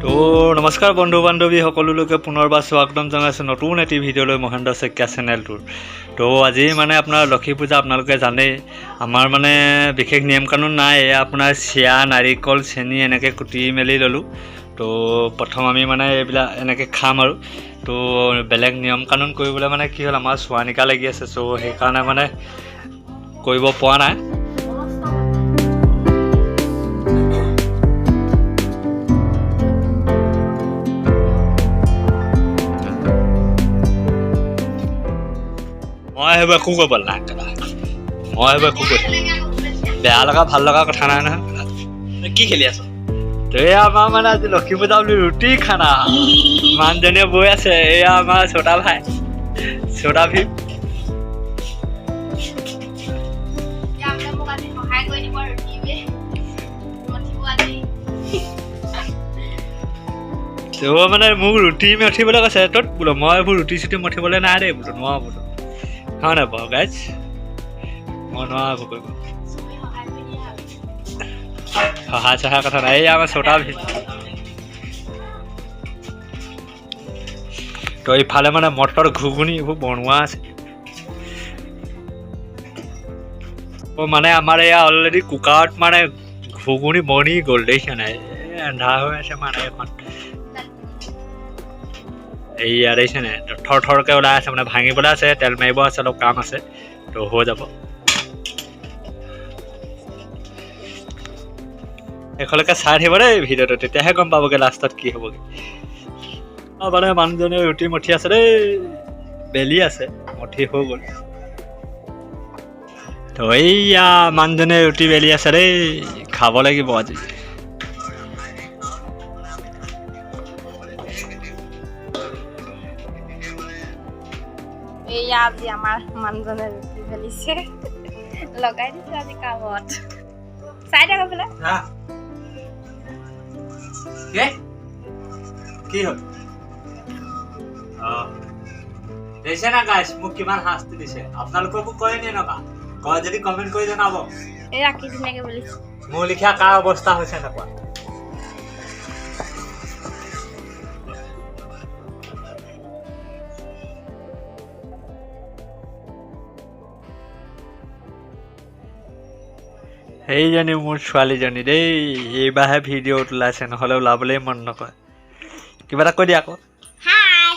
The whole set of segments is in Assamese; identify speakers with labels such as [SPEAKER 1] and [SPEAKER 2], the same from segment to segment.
[SPEAKER 1] তো নমস্কাৰ বন্ধু বান্ধৱী সকলোলৈকে পুনৰবাৰ স্বাগতম জনাইছোঁ নতুন এটি ভিডিঅ'লৈ মহেন্দ্ৰ শইকীয়া চেনেলটোৰ। তো আজি মানে আপোনাৰ লক্ষী পূজা আপোনালোকে জানেই, আমাৰ মানে বিশেষ নিয়ম কানুন নাই। আপোনাৰ চিৰা নাৰিকল চেনি এনেকৈ কুটি মেলি ল'লোঁ। তো প্ৰথম আমি মানে এইবিলাক এনেকৈ খাম আৰু। তো বেলেগ নিয়ম কানুন কৰিবলৈ মানে কি হ'ল, আমাৰ চোৱানিকা লাগি আছে। চ' সেইকাৰণে মানে কৰিব পৰা নাই। মই সেইবোৰ একো কৰিব নাই, মই সেইবোৰ একো কৰিব বেয়া লগা ভাল লগা কথা নাই নহয়।
[SPEAKER 2] কি খেলি আছ?
[SPEAKER 1] এয়া আমাৰ মানে আজি লক্ষী পূজা বুলি ৰুটি খানা মানুহজনীয়ে বৈ আছে। এয়া আমাৰ ছোটা ভাই, ছোটা ভীম। মানে মোক ৰুটি মঠিবলৈ কৈছে। তত বোলো মই এইবোৰ ৰুটি চুটি মঠিবলৈ নাই দেই, বোলো নোৱাৰো বোলো। হয় নাই বাৰু গাইজ, মই নোৱাৰো এইবোৰ কৰিব। সহায় চহায় কথা নাই। এই আমাৰ ছোটা ভীম। তো ইফালে মানে মটৰ ঘুগুনি এইবোৰ বনোৱা আছে। মানে আমাৰ এয়া অলৰেডি কুকাৰত মানে ঘুগুনি বনি গ'ল, দেখিছা নাই? এন্ধাৰ হৈ আছে মানে এখন। এইয়া দেখিছে নাই? থৰ থৰকৈ ওলাই আছে, মানে ভাঙিবলৈ আছে, তেল মাৰিব আছে, অলপ কাম আছে। তো হৈ যাব। শেষলৈকে চাই থাকিব দেই ভিডিঅ'টো, তেতিয়াহে গম পাবগৈ লাষ্টত কি হ'বগৈ। মানে মানুহজনে ৰুটি মঠি আছে দেই, বেলি আছে, মঠি হৈ গ'ল। তো এইয়া মানুহজনে ৰুটি বেলি আছে দেই, খাব লাগিব আজি।
[SPEAKER 3] এইয়া আজি আমাৰ মানুহজনে ৰুটি বেলিছে, লগাই দিছে আজি কামত। চাই থাকো বোলে।
[SPEAKER 1] কি হ'ল? দিছে না গাইছ, মোক কিমান শাস্তি দিছে। আপোনালোককো কয় নে এনেকুৱা? কয় যদি কমেণ্ট কৰি জনাব।
[SPEAKER 3] এই ৰাখি ধুনীয়াকে বেলিছে।
[SPEAKER 1] মোৰ লিখা কাৰ অৱস্থা হৈছে এনেকুৱা? সেইজনী মোৰ ছোৱালীজনী দেই, এইবাৰহে ভিডিঅ'ত ওলাইছে, নহ'লে ওলাবলৈ মন নকৰে। কিবা এটা কৈ দিয়া আকৌ।
[SPEAKER 3] হাই।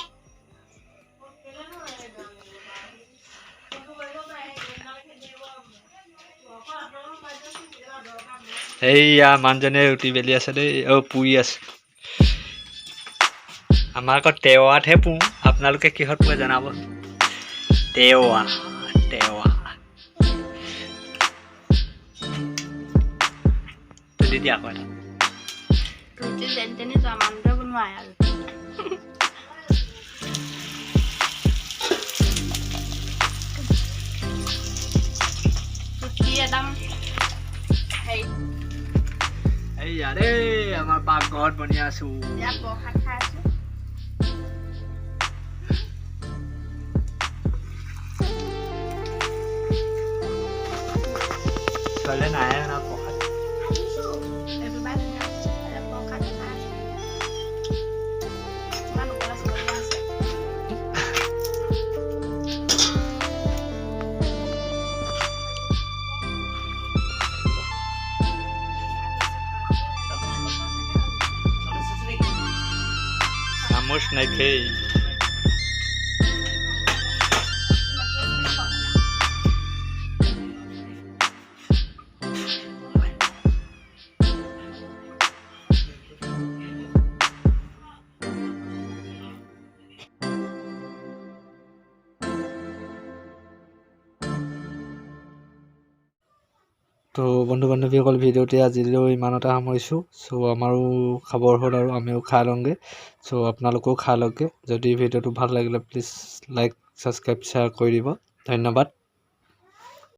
[SPEAKER 1] এইয়া মানুহজনে ৰুটি বেলি আছে দেই, পুৰি আছে। আমাৰ আকৌ টেৱাতহে পুৰোঁ, আপোনালোকে কিহত পুৰে জনাব। টেৱা টেৱা দি দিয়া আকৌ এটা।
[SPEAKER 3] ৰুটি যেনি তেনি যোৱা মানুহটোৱে বনোৱাই আৰু। ৰুটি একদম হেৰি।
[SPEAKER 1] এইয়া দেই আমাৰ পাকঘৰত বনি আছো।
[SPEAKER 3] ইয়াত প্ৰসাদ খাই আছো।
[SPEAKER 1] ছোৱালী নাই না প্ৰসাদ। চামুচ নাইকেই। তো বন্ধু বান্ধৱীসকল, ভিডিঅ'টি আজিলৈ ইমানতে সামৰিছোঁ। চ' আমাৰো খাবৰ হ'ল আৰু আমিও খাই লওঁগৈ। চ' আপোনালোকেও খাই লওঁগৈ। যদি ভিডিঅ'টো ভাল লাগিলে প্লিজ লাইক ছাবস্ক্ৰাইব শ্বেয়াৰ কৰি দিব। ধন্যবাদ।